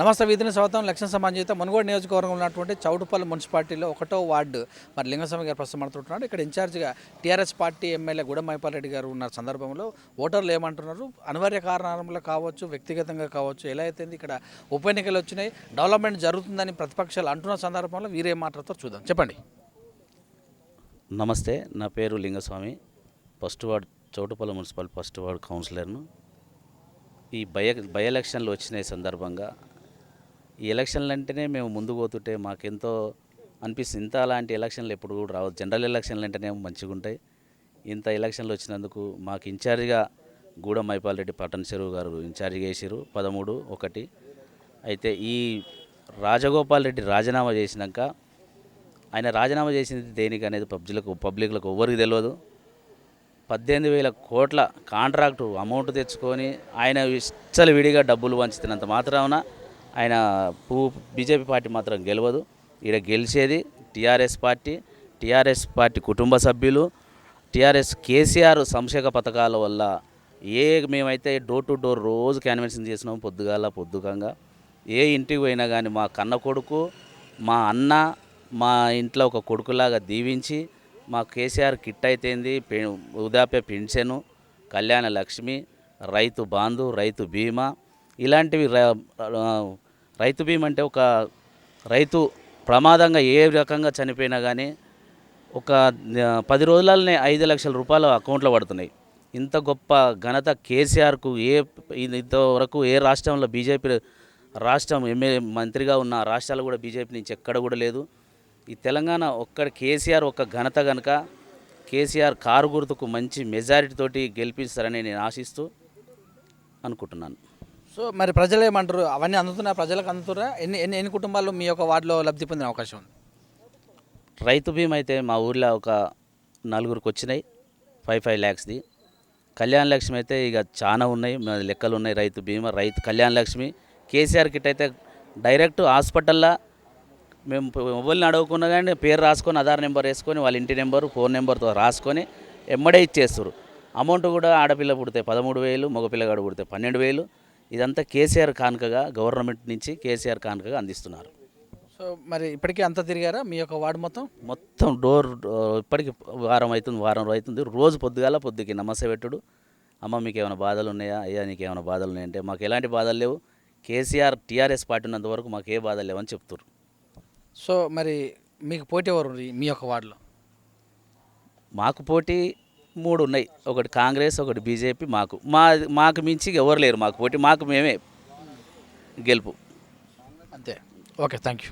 నమస్తే వీధిని స్వాగతం. లక్ష్యం సమాజం మునుగోడు నియోజకవర్గంలో ఉన్నటువంటి చౌటుపల్లి మున్సిపాలిటీలో 1వ వార్డు మరి లింగస్వామి గారు ప్రస్తుతం మాట్లాడుతున్నారు. ఇక్కడ ఇన్ఛార్జిగా TRS party MLA Gudem Mypal Reddy గారు ఉన్న సందర్భంలో ఓటర్లు ఏమంటున్నారు, అనివార్య కారణాలు కావచ్చు, వ్యక్తిగతంగా కావచ్చు, ఎలా అయితే ఇక్కడ ఉప ఎన్నికలు వచ్చినాయి, డెవలప్మెంట్ జరుగుతుందని ప్రతిపక్షాలు అంటున్న సందర్భంలో వీరేం మాట్లాడుతారో చూద్దాం. చెప్పండి. నమస్తే, నా పేరు Lingaswamy. First ward Choutuppal municipal first ward కౌన్సిలర్ను. ఈ బై ఎలక్షన్లు వచ్చిన సందర్భంగా ఈ ఎలక్షన్లు అంటేనే మేము ముందుకు పోతుంటే మాకెంతో అనిపిస్తుంది. ఇంత అలాంటి ఎలక్షన్లు ఎప్పుడు కూడా రావు. జనరల్ ఎలక్షన్లు అంటేనే మంచిగా ఉంటాయి. ఇంత ఎలక్షన్లు వచ్చినందుకు మాకు ఇన్ఛార్జిగా గూడెం మైపాల్ రెడ్డి పట్టణ చెరువు గారు ఇన్ఛార్జిగా వేసారు 13-1. అయితే ఈ రాజగోపాల్ రెడ్డి రాజీనామా చేసినాక, ఆయన రాజీనామా చేసింది దేనికి అనేది పబ్లిక్లకు ఎవరికి తెలియదు. 18,000 కోట్ల కాంట్రాక్టు అమౌంట్ తెచ్చుకొని ఆయన విడిగా డబ్బులు వంచుతున్నంత మాత్రాన ఆయన బీజేపీ పార్టీ మాత్రం గెలవదు. ఈడ గెలిచేది టీఆర్ఎస్ పార్టీ కుటుంబ సభ్యులు, కేసీఆర్ సంక్షేమ పథకాల వల్ల. మేమైతే డోర్ టు డోర్ రోజు క్యాన్వెన్సింగ్ చేసినాము, పొద్దుగంగా. ఏ ఇంటికి పోయినా కానీ మా కన్న కొడుకు, మా అన్న, మా ఇంట్లో ఒక కొడుకులాగా దీవించి మా కేసీఆర్ కిట్ అయితేంది, వృద్ధాప్య పెన్షను, కళ్యాణ లక్ష్మి, రైతు బాంధు, రైతు బీమా, ఇలాంటివి. రైతు బీమా అంటే ఒక రైతు ప్రమాదంగా ఏ రకంగా చనిపోయినా కానీ ఒక 10 రోజులనే 5 లక్షల రూపాయలు అకౌంట్లో పడుతున్నాయి. ఇంత గొప్ప ఘనత కేసీఆర్కు ఇంతవరకు ఏ రాష్ట్రంలో బీజేపీ రాష్ట్రం ఎమ్మెల్యే మంత్రిగా ఉన్న రాష్ట్రాలు కూడా బీజేపీ నుంచి ఎక్కడ కూడా లేదు. ఈ తెలంగాణ కేసీఆర్ ఒక ఘనత కనుక కేసీఆర్ కారు గుర్తుకు మంచి మెజారిటీ తోటి గెలిపిస్తారని నేను ఆశిస్తూ అనుకుంటున్నాను. సో మరి ప్రజలు ఏమంటారు? అవన్నీ అందుతున్నాయి, ప్రజలకు అందుతున్నా? ఎన్ని కుటుంబాలు మీ యొక్క వార్డులో లబ్ధి పొందిన అవకాశం ఉంది? రైతు బీమా అయితే మా ఊర్లో ఒక 4గురికి వచ్చినాయి, 5 lakhsది. కళ్యాణ లక్ష్మి అయితే ఇక చాలా ఉన్నాయి, లెక్కలు ఉన్నాయి. రైతు బీమా, కళ్యాణ లక్ష్మి, కేసీఆర్ కిట్ అయితే డైరెక్ట్ హాస్పిటల్లో మేము ఎవరిని అడగకుండా కానీ పేరు రాసుకొని, ఆధార్ నెంబర్ వేసుకొని, వాళ్ళ ఇంటి నెంబరు, ఫోన్ నెంబర్తో రాసుకొని ఎమ్మడే ఇచ్చేస్తారు. అమౌంట్ కూడా ఆడపిల్ల పుడితే 13,000, మగపిల్లగాడు పుడితే 12,000. ఇదంతా కేసీఆర్ కానుకగా, గవర్నమెంట్ నుంచి కేసీఆర్ కానుకగా అందిస్తున్నారు. సో మరి ఇప్పటికీ అంతా తిరిగారా మీ యొక్క వార్డు మొత్తం డోర్ ఇప్పటికి వారం అవుతుంది. రోజు పొద్దుకి నమస్తే పెట్టుడు. అమ్మ మీకు ఏమైనా బాధలు ఉన్నాయా, అయ్యా నీకు ఏమైనా బాధలు ఉన్నాయంటే మాకు ఎలాంటి బాధలు లేవు, కేసీఆర్ టీఆర్ఎస్ పార్టీ ఉన్నంత వరకు మాకు ఏ బాధలు లేవని చెప్తారు. సో మరి మీకు పోటీ ఎవరు మీ యొక్క వార్డులో? మాకు పోటీ 3 ఉన్నాయి. ఒకటి కాంగ్రెస్, ఒకటి బీజేపీ. మాకు మించి ఎవరు లేరు. మాకు పోటీ, మేమే గెలుపు. అంతే. Okay, thank you.